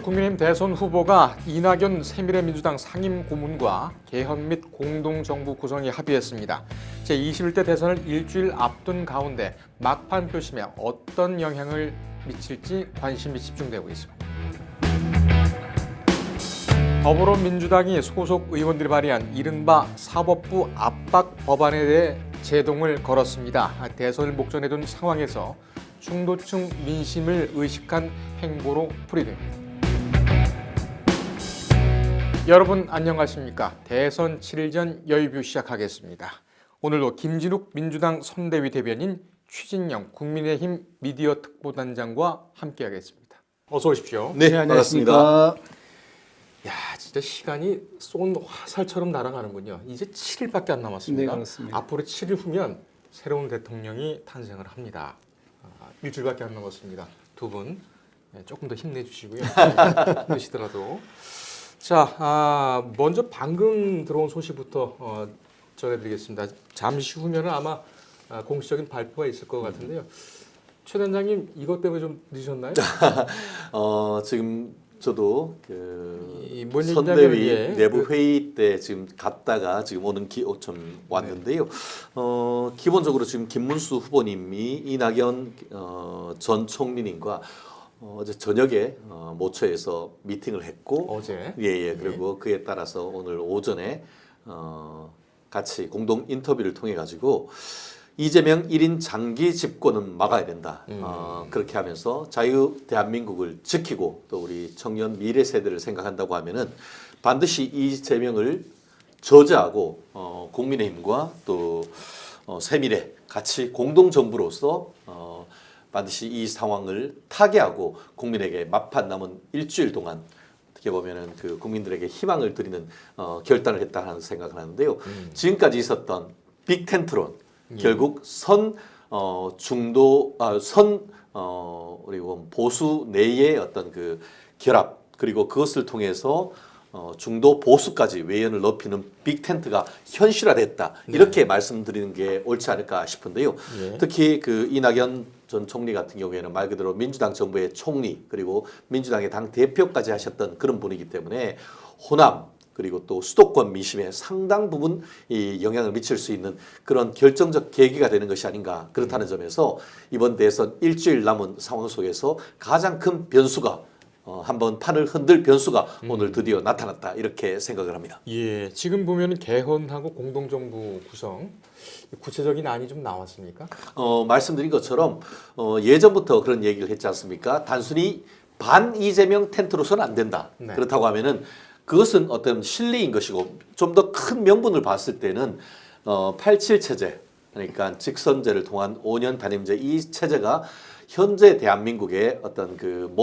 김문수 국민의힘 대선 후보가 이낙연 새미래민주당 상임고문과 개헌 및 공동정부 구성에 합의했습니다. 제21대 대선을 일주일 앞둔 가운데 막판 표심에 어떤 영향을 미칠지 관심이 집중되고 있습니다. 더불어민주당이 소속 의원들이 발의한 이른바 사법부 압박 법안에 대해 제동을 걸었습니다. 대선을 목전에 둔 상황에서 중도층 민심을 의식한 행보로 풀이됩니다. 여러분 안녕하십니까? 대선 7일 전 여의뷰 시작하겠습니다. 오늘도 김진욱 민주당 선대위 대변인, 최진영 국민의힘 미디어 특보단장과 함께하겠습니다. 어서 오십시오. 네, 반갑습니다. 야, 진짜 시간이 쏜 화살처럼 날아가는군요. 이제 7일밖에 안 남았습니다. 네, 그렇습니다. 앞으로 7일 후면 새로운 대통령이 탄생을 합니다. 일주일밖에 안 남았습니다. 두 분 조금 더 힘내주시고요. 힘드시더라도. 자, 먼저 방금 들어온 소식부터 전해드리겠습니다. 잠시 후면 아마 공식적인 발표가 있을 것 같은데요. 최 단장님, 이것 때문에 좀 늦으셨나요? 지금 저도 뭔 선대위 얘기냐면, 내부 회의 때 지금 갔다가 지금 오는 좀 왔는데요. 기본적으로 지금 김문수 후보님이 이낙연 전 총리님과 어제 저녁에 모처에서 미팅을 했고, 어제 그리고 그에 따라서 오늘 오전에 같이 공동 인터뷰를 통해 가지고 이재명 1인 장기 집권은 막아야 된다. 그렇게 하면서 자유 대한민국을 지키고 또 우리 청년 미래 세대를 생각한다고 하면은 반드시 이재명을 저지하고 국민의힘과 또 새미래 같이 공동 정부로서 반드시 이 상황을 타개하고 국민에게 막판 남은 일주일 동안 어떻게 보면은 그 국민들에게 희망을 드리는 결단을 했다 하는 생각을 하는데요. 지금까지 있었던 빅텐트론 결국 우리 보수 내의 어떤 그 결합 그리고 그것을 통해서 중도 보수까지 외연을 넓히는 빅텐트가 현실화됐다. 이렇게 말씀드리는 게 옳지 않을까 싶은데요. 특히 그 이낙연 전 총리 같은 경우에는 말 그대로 민주당 정부의 총리 그리고 민주당의 당 대표까지 하셨던 그런 분이기 때문에 호남 그리고 또 수도권 민심에 상당 부분 이 영향을 미칠 수 있는 그런 결정적 계기가 되는 것이 아닌가 그렇다는 점에서 이번 대선 일주일 남은 상황 속에서 가장 큰 변수가 한번 판을 흔들 변수가 오늘 드디어 나타났다 이렇게 생각을 합니다. 예, 지금 보면 개헌하고 공동정부 구성 구체적인 안이 좀 나왔습니까? 말씀드린 것처럼 예전부터 그런 얘기를 했지 않습니까? 단순히 반 이재명 텐트로서는 안 된다. 네. 그렇다고 하면은 그것은 어떤 실리인 것이고 좀 더 큰 명분을 봤을 때는 87 체제 그러니까 직선제를 통한 5년 단임제 이 체제가 현재 대한민국의 어떤 그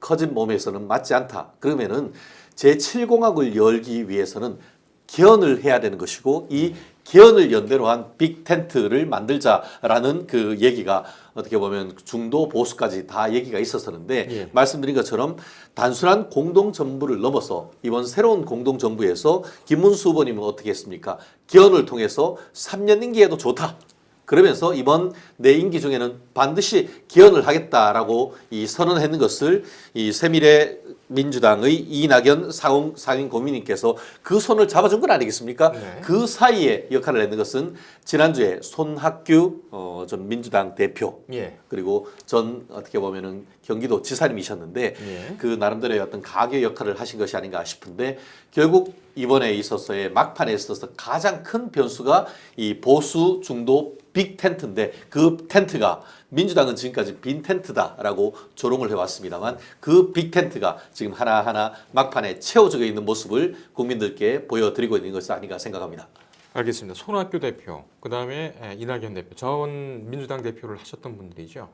커진 몸에서는 맞지 않다. 그러면은 제7공학을 열기 위해서는 개헌을 해야 되는 것이고 이 개헌을 연대로 한 빅텐트를 만들자라는 그 얘기가 어떻게 보면 중도 보수까지 다 얘기가 있었었는데 말씀드린 것처럼 단순한 공동정부를 넘어서 이번 새로운 공동정부에서 김문수 후보님은 어떻게 했습니까? 개헌을 통해서 3년 임기에도 좋다. 그러면서 이번 내 임기 중에는 반드시 개헌을 하겠다라고 이 선언했는 것을 이 새미래 민주당의 이낙연 상임 고문님께서 그 손을 잡아준 건 아니겠습니까? 네. 그 사이에 역할을 했는 것은 지난주에 손학규 전 민주당 대표 그리고 전 어떻게 보면은 경기도 지사님이셨는데 그 나름대로의 어떤 가교 역할을 하신 것이 아닌가 싶은데 결국 이번에 있어서의 막판에 있어서 가장 큰 변수가 이 보수 중도 빅 텐트인데 그 텐트가 민주당은 지금까지 빈 텐트다라고 조롱을 해왔습니다만 그 빅 텐트가 지금 하나하나 막판에 채워지고 있는 모습을 국민들께 보여드리고 있는 것이 아닌가 생각합니다. 알겠습니다. 손학규 대표, 그 다음에 이낙연 대표, 전 민주당 대표를 하셨던 분들이죠.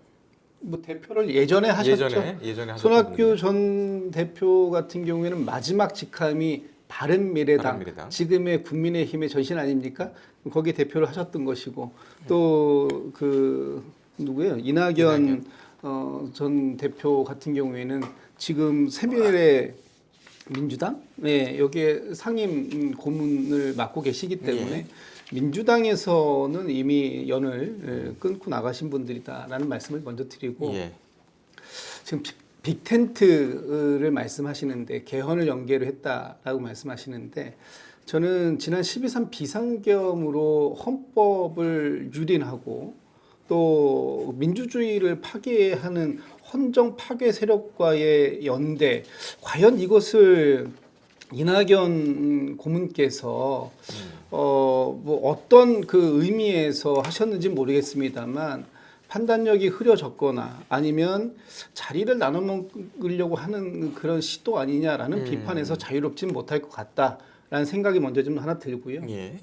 뭐 대표를 예전에 하셨죠. 예전에 하셨던 손학규 분들. 전 대표 같은 경우에는 마지막 직함이 바른미래당, 지금의 국민의힘의 전신 아닙니까? 거기 대표를 하셨던 것이고 또 그 누구예요? 이낙연 전 대표 같은 경우에는 지금 새미래 민주당 여기에 상임 고문을 맡고 계시기 때문에 민주당에서는 이미 연을 끊고 나가신 분들이다라는 말씀을 먼저 드리고 지금 빅텐트를 말씀하시는데 개헌을 연계로 했다라고 말씀하시는데 저는 지난 12.3 비상겸으로 헌법을 유린하고 또 민주주의를 파괴하는 헌정 파괴 세력과의 연대, 과연 이것을 이낙연 고문께서 뭐 어떤 그 의미에서 하셨는지 모르겠습니다만 판단력이 흐려졌거나 아니면 자리를 나눠 먹으려고 하는 그런 시도 아니냐라는 비판에서 자유롭지는 못할 것 같다라는 생각이 먼저 좀 하나 들고요. 예.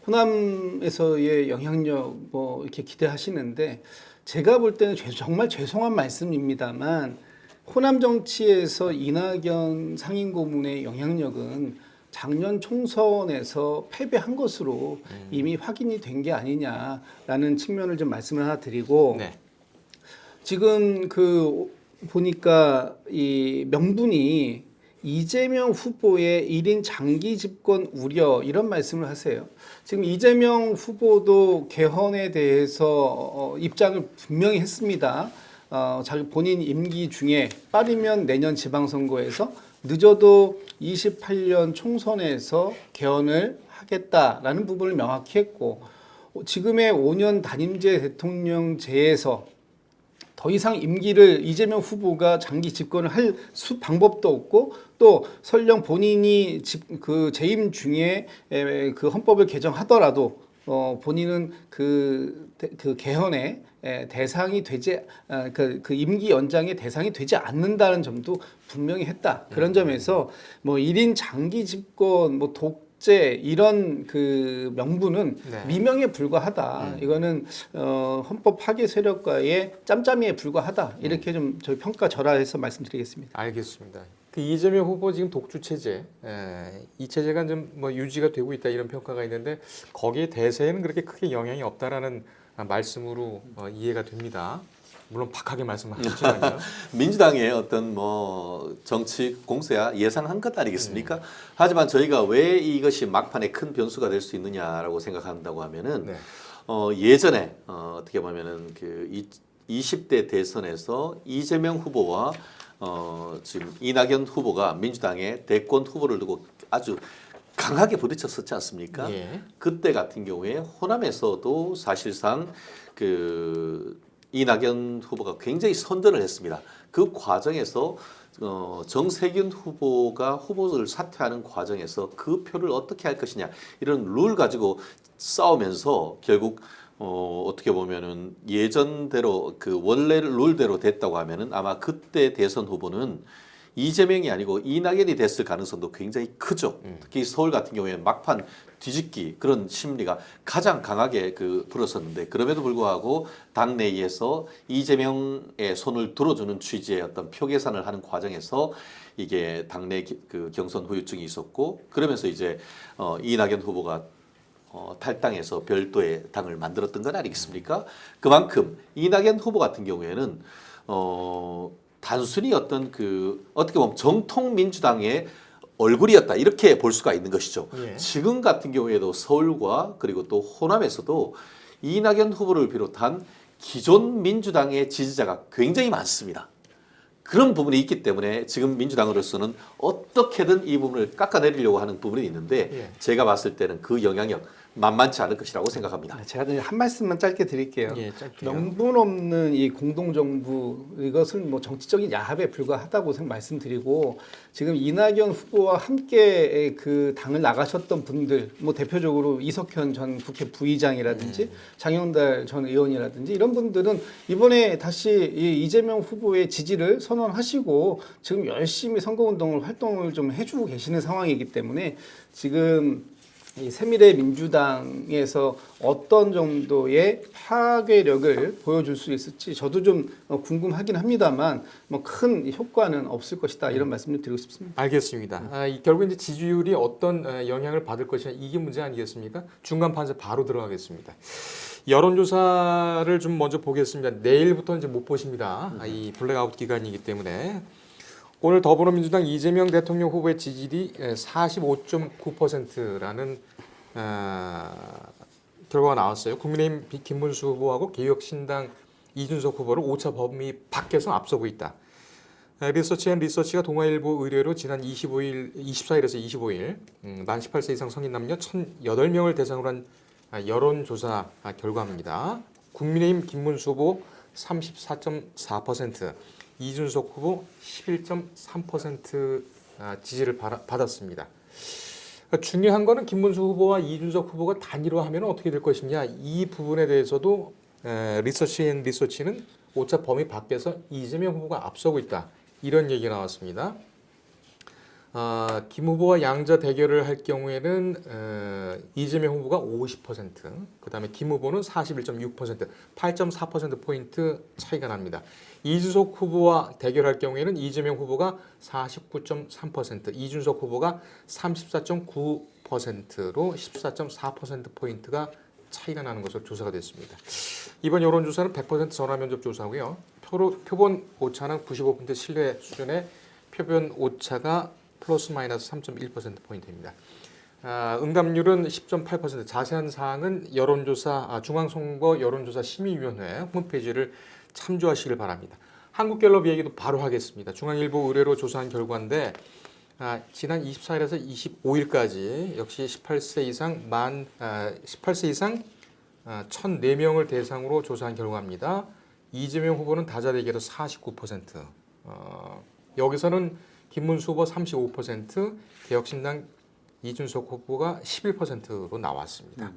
호남에서의 영향력 뭐 이렇게 기대하시는데 제가 볼 때는 정말 죄송한 말씀입니다만 호남 정치에서 이낙연 상임고문의 영향력은 작년 총선에서 패배한 것으로 이미 확인이 된 게 아니냐라는 측면을 좀 말씀을 하나 드리고 네. 지금 그 보니까 이 명분이 이재명 후보의 1인 장기 집권 우려 이런 말씀을 하세요. 지금 이재명 후보도 개헌에 대해서 입장을 분명히 했습니다. 자기 본인 임기 중에 빠르면 내년 지방선거에서 늦어도 28년 총선에서 개헌을 하겠다라는 부분을 명확히 했고 지금의 5년 단임제 대통령제에서 더 이상 임기를 이재명 후보가 장기 집권을 할 방법도 없고 또 설령 본인이 그 재임 중에 그 헌법을 개정하더라도 본인은 그 개헌의 대상이 되지 그 임기 연장의 대상이 되지 않는다는 점도 분명히 했다. 그런 점에서 뭐 1인 장기 집권 뭐 독재 이런 그 명분은 네. 미명에 불과하다. 이거는 헌법 파괴 세력과의 짬짬이에 불과하다. 이렇게 좀 저희 평가 절하해서 말씀드리겠습니다. 알겠습니다. 그 이재명 후보 지금 독주 체제, 이 체제가 좀 뭐 유지가 되고 있다 이런 평가가 있는데 거기에 대세에는 그렇게 크게 영향이 없다라는 말씀으로 이해가 됩니다. 물론 박하게 말씀하셨지만요. 민주당의 어떤 뭐 정치 공세야 예상한 것 아니겠습니까? 하지만 저희가 왜 이것이 막판에 큰 변수가 될 수 있느냐라고 생각한다고 하면은 네. 예전에 어떻게 보면은 그 20대 대선에서 이재명 후보와 지금 이낙연 후보가 민주당의 대권 후보를 두고 아주 강하게 부딪혔었지 않습니까? 예. 그때 같은 경우에 호남에서도 사실상 그 이낙연 후보가 굉장히 선전을 했습니다. 그 과정에서 정세균 후보가 후보를 사퇴하는 과정에서 그 표를 어떻게 할 것이냐 이런 룰 가지고 싸우면서 결국 어떻게 보면은 예전대로 그 원래 룰대로 됐다고 하면은 아마 그때 대선 후보는 이재명이 아니고 이낙연이 됐을 가능성도 굉장히 크죠. 특히 서울 같은 경우에 막판 뒤집기 그런 심리가 가장 강하게 불었었는데 그럼에도 불구하고 당내에서 이재명의 손을 들어주는 취지의 어떤 표 계산을 하는 과정에서 이게 당내 그 경선 후유증이 있었고 그러면서 이제 이낙연 후보가 탈당해서 별도의 당을 만들었던 건 아니겠습니까? 그만큼 이낙연 후보 같은 경우에는 단순히 어떤 어떻게 보면 정통 민주당의 얼굴이었다 이렇게 볼 수가 있는 것이죠. 예. 지금 같은 경우에도 서울과 그리고 또 호남에서도 이낙연 후보를 비롯한 기존 민주당의 지지자가 굉장히 많습니다. 그런 부분이 있기 때문에 지금 민주당으로서는 어떻게든 이 부분을 깎아내리려고 하는 부분이 있는데 예. 제가 봤을 때는 그 영향력 만만치 않을 것이라고 생각합니다. 제가 한 말씀만 짧게 드릴게요. 예, 짧게요. 명분 없는 이 공동정부 이것은 뭐 정치적인 야합에 불과하다고 말씀드리고 지금 이낙연 후보와 함께 그 당을 나가셨던 분들 뭐 대표적으로 이석현 전 국회 부의장이라든지 장영달 전 의원이라든지 이런 분들은 이번에 다시 이 이재명 후보의 지지를 선언하시고 지금 열심히 선거운동을 활동을 좀 해주고 계시는 상황이기 때문에 지금 이 새미래 민주당에서 어떤 정도의 파괴력을 보여줄 수 있을지 저도 좀 궁금하긴 합니다만 뭐 큰 효과는 없을 것이다 이런 말씀을 드리고 싶습니다. 알겠습니다. 결국 이제 지지율이 어떤 영향을 받을 것이냐 이게 문제 아니겠습니까? 중간 판세 바로 들어가겠습니다. 여론조사를 좀 먼저 보겠습니다. 내일부터 이제 못 보십니다. 이 블랙아웃 기간이기 때문에. 오늘 더불어민주당 이재명 대통령 후보의 지지율이 45.9%라는 결과가 나왔어요. 국민의힘 김문수 후보하고 개혁신당 이준석 후보를 오차 범위 밖에서 앞서고 있다. 리서치가 동아일보 의뢰로 지난 24일에서 25일 만 18세 이상 성인 남녀 1,008명을 대상으로 한 여론조사 결과입니다. 국민의힘 김문수 후보 34.4%, 이준석 후보 11.3% 지지를 받았습니다. 중요한 거는 김문수 후보와 이준석 후보가 단일화하면 어떻게 될 것이냐, 이 부분에 대해서도 리서치는 오차 범위 밖에서 이재명 후보가 앞서고 있다, 이런 얘기가 나왔습니다. 김 후보와 양자 대결을 할 경우에는 이재명 후보가 50%, 그 다음에 김 후보는 41.6%, 8.4%포인트 차이가 납니다. 이준석 후보와 대결할 경우에는 이재명 후보가 49.3%, 이준석 후보가 34.9%로 14.4%포인트가 차이가 나는 것으로 조사가 됐습니다. 이번 여론조사는 100% 전화면접 조사고요. 표본 오차는 95% 신뢰 수준의 표본 오차가 플러스 마이너스 3.1%포인트입니다. 응답률은 10.8%. 자세한 사항은 중앙선거 여론조사 심의위원회 홈페이지를 참조하시길 바랍니다. 한국갤럽 얘기도 바로 하겠습니다. 중앙일보 의뢰로 조사한 결과인데 지난 24일에서 25일까지 역시 18세 이상 1,004명을 대상으로 조사한 결과입니다. 이재명 후보는 다자대결에서 49%, 여기서는 김문수 후보 35%, 개혁신당 이준석 후보가 11%로 나왔습니다.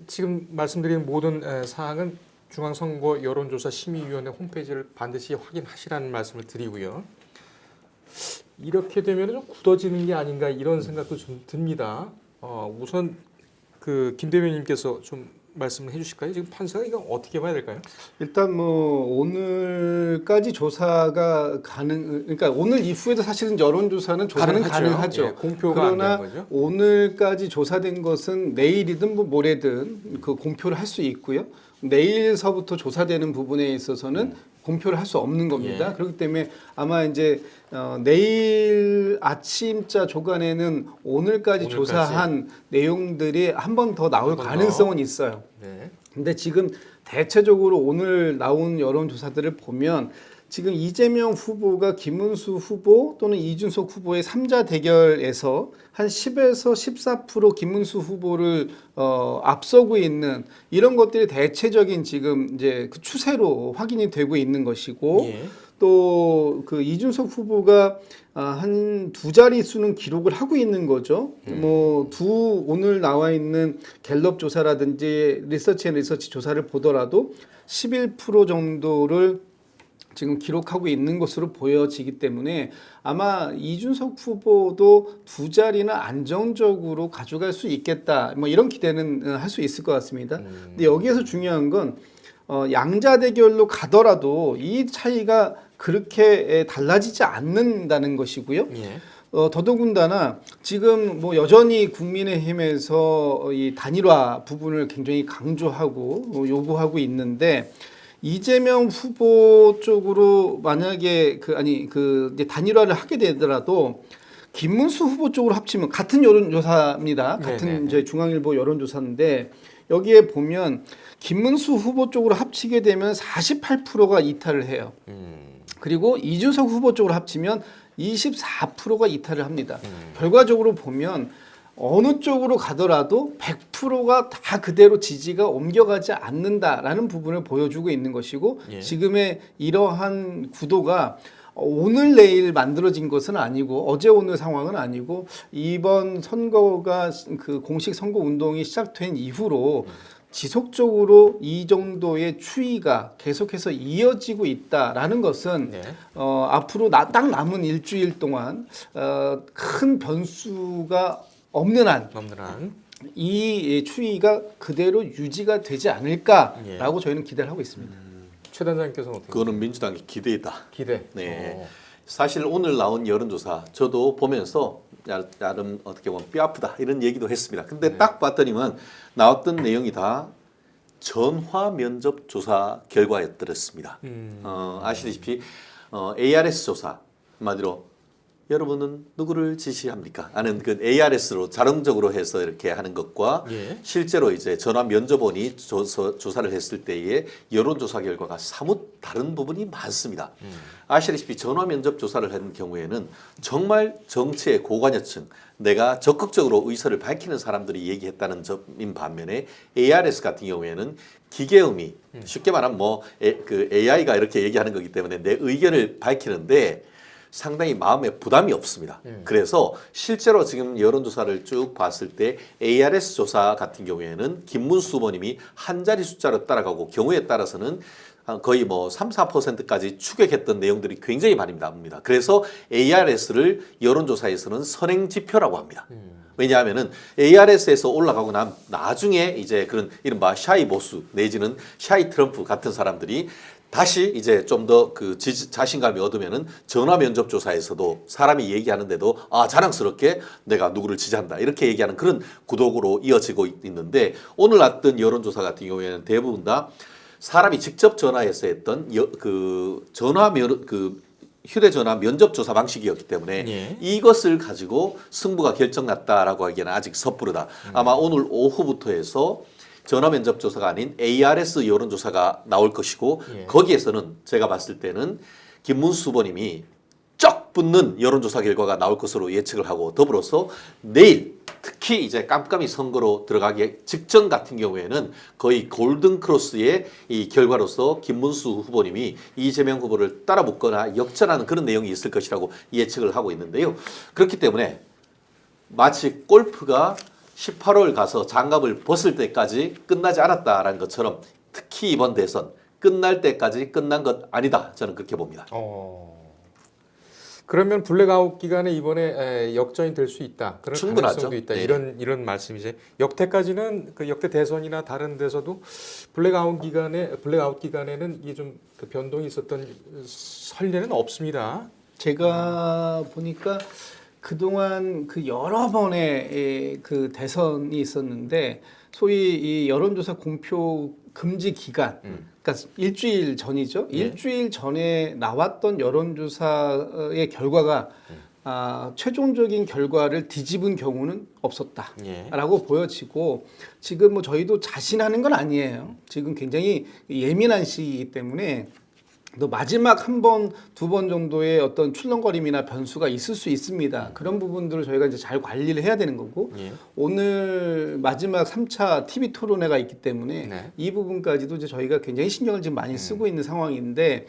지금 말씀드린 모든 사항은 중앙선거 여론조사 심의위원회 홈페이지를 반드시 확인하시라는 말씀을 드리고요. 이렇게 되면 좀 굳어지는 게 아닌가, 이런 생각도 좀 듭니다. 우선 김 대변인님께서 좀 말씀을 해주실까요? 지금 판세가 이거 어떻게 봐야 될까요? 일단 뭐 오늘까지 조사가 그러니까 오늘 이후에도 사실은 여론조사는 조사는 가능하죠. 예, 공표가 그러나 안 되는 거죠. 오늘까지 조사된 것은 내일이든 뭐 모레든 그 공표를 할 수 있고요. 내일서부터 조사되는 부분에 있어서는 공표를 할 수 없는 겁니다. 예. 그렇기 때문에 아마 이제 내일 아침자 조간에는 오늘까지 조사한 내용들이 한 번 더 나올 가능성은 있어요. 네. 근데 지금 대체적으로 오늘 나온 여론조사들을 보면 지금 이재명 후보가 김문수 후보 또는 이준석 후보의 3자 대결에서 한 10에서 14% 김문수 후보를 앞서고 있는 이런 것들이 대체적인 지금 이제 그 추세로 확인이 되고 있는 것이고, 예. 또 그 이준석 후보가 한 두 자릿수는 기록을 하고 있는 거죠. 뭐 오늘 나와 있는 갤럽 조사라든지 리서치 조사를 보더라도 11% 정도를 지금 기록하고 있는 것으로 보여지기 때문에 아마 이준석 후보도 두 자리는 안정적으로 가져갈 수 있겠다, 뭐 이런 기대는 할 수 있을 것 같습니다. 근데 여기에서 중요한 건 양자 대결로 가더라도 이 차이가 그렇게 달라지지 않는다는 것이고요. 예. 더더군다나 지금 뭐 여전히 국민의힘에서 이 단일화 부분을 굉장히 강조하고 요구하고 있는데, 이재명 후보 쪽으로 만약에 이제 단일화를 하게 되더라도 김문수 후보 쪽으로 합치면, 같은 여론조사입니다. 같은 이제 중앙일보 여론조사인데 여기에 보면 김문수 후보 쪽으로 합치게 되면 48%가 이탈을 해요. 그리고 이준석 후보 쪽으로 합치면 24%가 이탈을 합니다. 결과적으로 보면 어느 쪽으로 가더라도 100%가 다 그대로 지지가 옮겨가지 않는다라는 부분을 보여주고 있는 것이고, 예. 지금의 이러한 구도가 오늘 내일 만들어진 것은 아니고 어제 오늘 상황은 아니고 이번 선거가 그 공식 선거 운동이 시작된 이후로 지속적으로 이 정도의 추이가 계속해서 이어지고 있다라는 것은 네. 앞으로 딱 남은 일주일 동안 큰 변수가 없는 한 이 추이가 그대로 유지가 되지 않을까라고 저희는 기대를 하고 있습니다. 최 단장님께서는 어떻게? 그거는 민주당의 기대이다. 기대. 네. 사실 오늘 나온 여론조사 저도 보면서 나름 어떻게 보면 뼈 아프다 이런 얘기도 했습니다. 근데 딱 봤더니만 나왔던 내용이 다 전화 면접 조사 결과였더랬습니다. 아시다시피 ARS 조사, 한마디로 여러분은 누구를 지시합니까? 하는 그 ARS로 자동적으로 해서 이렇게 하는 것과 예. 실제로 이제 전화 면접원이 조사를 했을 때의 여론조사 결과가 사뭇 다른 부분이 많습니다. 아시다시피 전화 면접 조사를 한 경우에는 정말 정치의 고관여층, 내가 적극적으로 의사를 밝히는 사람들이 얘기했다는 점인 반면에 ARS 같은 경우에는 기계음이 쉽게 말하면 그 AI가 이렇게 얘기하는 거기 때문에 내 의견을 밝히는데 상당히 마음에 부담이 없습니다. 그래서 실제로 지금 여론조사를 쭉 봤을 때 ARS 조사 같은 경우에는 김문수 후보님이 한 자리 숫자로 따라가고 경우에 따라서는 거의 3, 4%까지 추격했던 내용들이 굉장히 많이 나옵니다. 그래서 ARS를 여론조사에서는 선행 지표라고 합니다. 왜냐하면은 ARS에서 올라가고 나중에 이제 그런 이른바 샤이 보수 내지는 샤이 트럼프 같은 사람들이 다시 이제 좀 더 그 자신감이 얻으면은 전화 면접 조사에서도 사람이 얘기하는데도 자랑스럽게 내가 누구를 지지한다 이렇게 얘기하는 그런 구독으로 이어지고 있는데 오늘 났던 여론조사 같은 경우에는 대부분 다 사람이 직접 전화해서 했던 휴대전화 면접 조사 방식이었기 때문에 예. 이것을 가지고 승부가 결정났다라고 하기에는 아직 섣부르다. 아마 오늘 오후부터 해서 전화 면접 조사가 아닌 ARS 여론조사가 나올 것이고 예. 거기에서는 제가 봤을 때는 김문수 후보님이 쩍 붙는 여론조사 결과가 나올 것으로 예측을 하고 더불어서 내일 특히 이제 깜깜이 선거로 들어가기 직전 같은 경우에는 거의 골든 크로스의 이 결과로서 김문수 후보님이 이재명 후보를 따라붙거나 역전하는 그런 내용이 있을 것이라고 예측을 하고 있는데요. 그렇기 때문에 마치 골프가 18홀 가서 장갑을 벗을 때까지 끝나지 않았다라는 것처럼 특히 이번 대선 끝날 때까지 끝난 것 아니다. 저는 그렇게 봅니다. 그러면 블랙아웃 기간에 이번에 역전이 될 수 있다. 그런 충분하죠. 가능성도 있다. 네. 이런 말씀이죠. 여태까지는 그 역대 대선이나 다른 데서도 블랙아웃 기간에는 이게 좀 그 변동이 있었던 선례는 없습니다. 제가 보니까 그동안 그 여러 번의 그 대선이 있었는데 소위 이 여론조사 공표 금지 기간, 그러니까 일주일 전이죠. 예. 일주일 전에 나왔던 여론조사의 결과가 최종적인 결과를 뒤집은 경우는 없었다라고 예. 보여지고 지금 뭐 저희도 자신하는 건 아니에요. 지금 굉장히 예민한 시기이기 때문에 또 마지막 한 번, 두 번 정도의 어떤 출렁거림이나 변수가 있을 수 있습니다. 그런 부분들을 저희가 이제 잘 관리를 해야 되는 거고 예. 오늘 마지막 3차 TV 토론회가 있기 때문에 네. 이 부분까지도 이제 저희가 굉장히 신경을 지금 많이 쓰고 있는 상황인데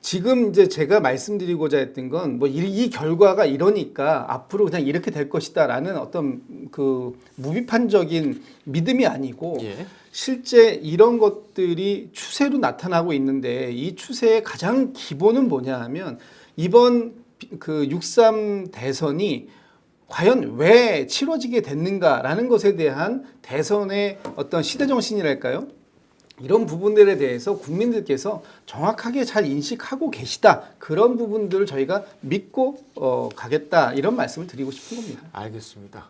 지금 이제 제가 말씀드리고자 했던 건 뭐 이 결과가 이러니까 앞으로 그냥 이렇게 될 것이다라는 어떤 그 무비판적인 믿음이 아니고 예. 실제 이런 것들이 추세로 나타나고 있는데 이 추세의 가장 기본은 뭐냐 하면 이번 그 6.3 대선이 과연 왜 치러지게 됐는가라는 것에 대한 대선의 어떤 시대정신이랄까요? 이런 부분들에 대해서 국민들께서 정확하게 잘 인식하고 계시다. 그런 부분들을 저희가 믿고 가겠다. 이런 말씀을 드리고 싶은 겁니다. 알겠습니다.